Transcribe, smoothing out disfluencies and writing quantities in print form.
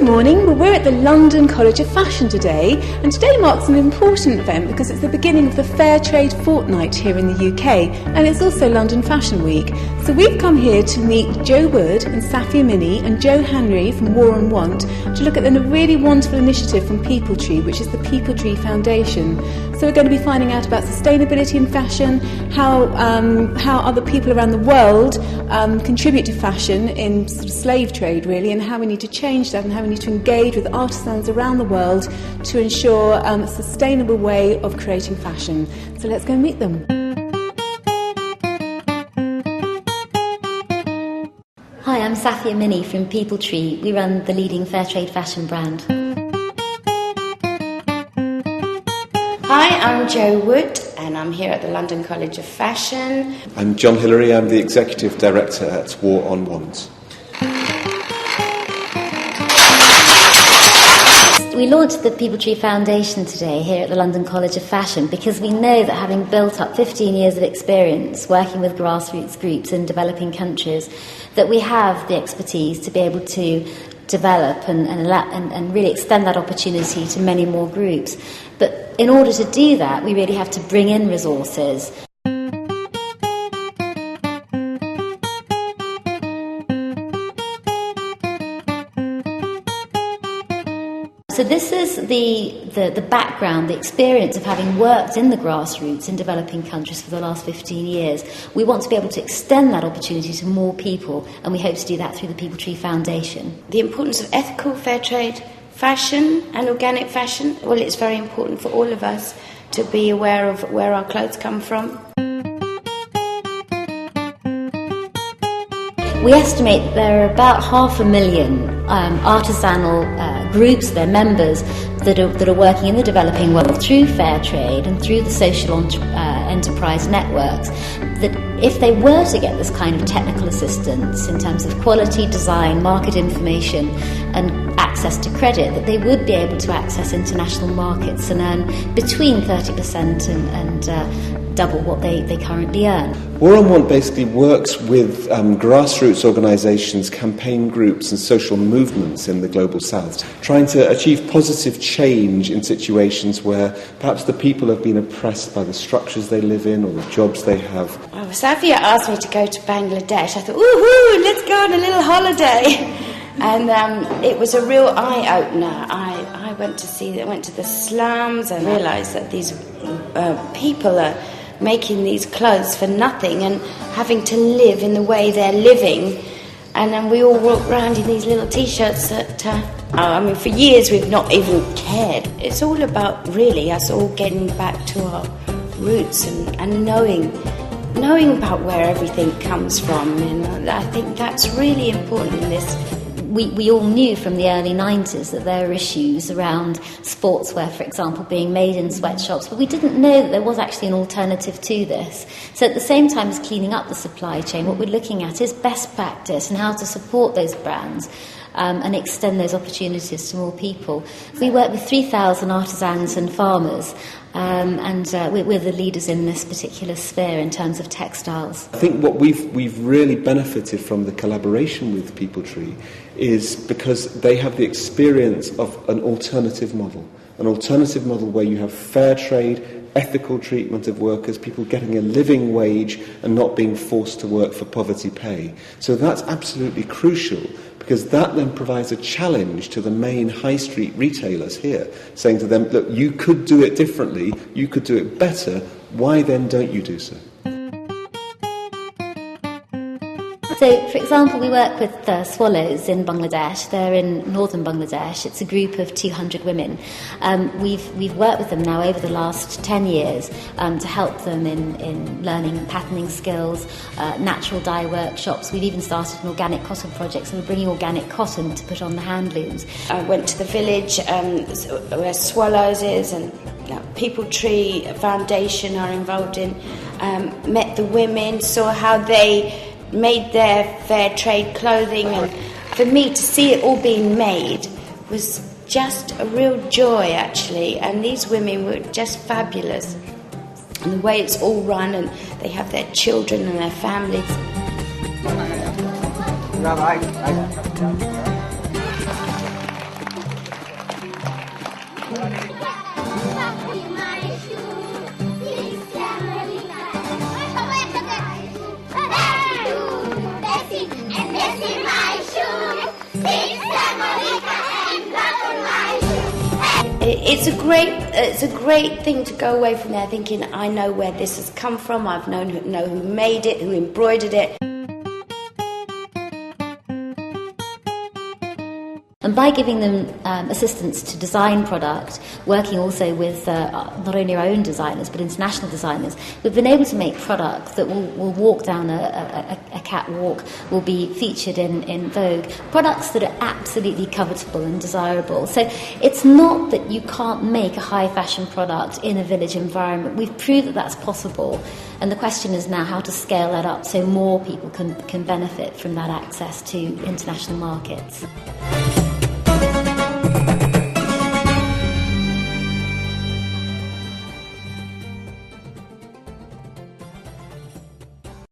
morning. Well, we're at the London College of Fashion today, and today marks an important event because it's the beginning of the Fair Trade Fortnight here in the UK, and it's also London Fashion Week. So we've come here to meet Jo Wood and Safia Minney and Jo Henry from War on Want to look at a really wonderful initiative from PeopleTree, which is the PeopleTree Foundation. So we're going to be finding out about sustainability in fashion, how other people around the world contribute to fashion in sort of slave trade really, and how we need to change that and how we need to engage with artisans around the world to ensure a sustainable way of creating fashion. So let's go and meet them. Hi, I'm Safia Minney from PeopleTree. We run the leading fair trade fashion brand. Hi, I'm Jo Wood and I'm here at the London College of Fashion. I'm John Hillary, I'm the Executive Director at War on Want. We launched the PeopleTree Foundation today here at the London College of Fashion because we know that having built up 15 years of experience working with grassroots groups in developing countries, that we have the expertise to be able to develop and really extend that opportunity to many more groups. But in order to do that, we really have to bring in resources. So this is the background, the experience of having worked in the grassroots in developing countries for the last 15 years. We want to be able to extend that opportunity to more people, and we hope to do that through the PeopleTree Foundation. The importance of ethical fair trade fashion and organic fashion, well, it's very important for all of us to be aware of where our clothes come from. We estimate there are about 500,000 artisanal groups, their members, that are working in the developing world through fair trade and through the social enterprise networks, that if they were to get this kind of technical assistance in terms of quality, design, market information and access to credit, that they would be able to access international markets and earn between 30% and double what they currently earn. War on Want basically works with grassroots organisations, campaign groups and social movements in the global south, trying to achieve positive change in situations where perhaps the people have been oppressed by the structures they live in or the jobs they have. Well, Safia asked me to go to Bangladesh. I thought, woohoo, let's go on a little holiday. And it was a real eye-opener. I went to the slums and realised that these people are making these clothes for nothing and having to live in the way they're living. And then we all walk around in these little T-shirts that, for years we've not even cared. It's all about really us all getting back to our roots and knowing about where everything comes from. And I think that's really important in this. We all knew from the early 90s that there were issues around sportswear, for example, being made in sweatshops, but we didn't know that there was actually an alternative to this. So at the same time as cleaning up the supply chain, what we're looking at is best practice and how to support those brands and extend those opportunities to more people. We work with 3,000 artisans and farmers, and we're the leaders in this particular sphere in terms of textiles. I think what we've really benefited from the collaboration with PeopleTree is because they have the experience of an alternative model where you have fair trade, ethical treatment of workers, people getting a living wage and not being forced to work for poverty pay. So that's absolutely crucial, because that then provides a challenge to the main high street retailers here, saying to them, look, you could do it differently, you could do it better, why then don't you do so? So, for example, we work with Swallows in Bangladesh. They're in northern Bangladesh. It's a group of 200 women. We've worked with them now over the last 10 years to help them in learning patterning skills, natural dye workshops. We've even started an organic cotton project, so we're bringing organic cotton to put on the hand looms. I went to the village where Swallows is, and PeopleTree Foundation are involved in, met the women, saw how they made their fair trade clothing, and for me to see it all being made was just a real joy actually, and these women were just fabulous, and the way it's all run, and they have their children and their families. it's a great thing to go away from there thinking, I know where this has come from, I know who made it, who embroidered it. And by giving them assistance to design product, working also with not only our own designers but international designers, we've been able to make product that will walk down a catwalk, will be featured in Vogue, products that are absolutely covetable and desirable. So it's not that you can't make a high fashion product in a village environment. We've proved that that's possible, and the question is now how to scale that up so more people can benefit from that access to international markets.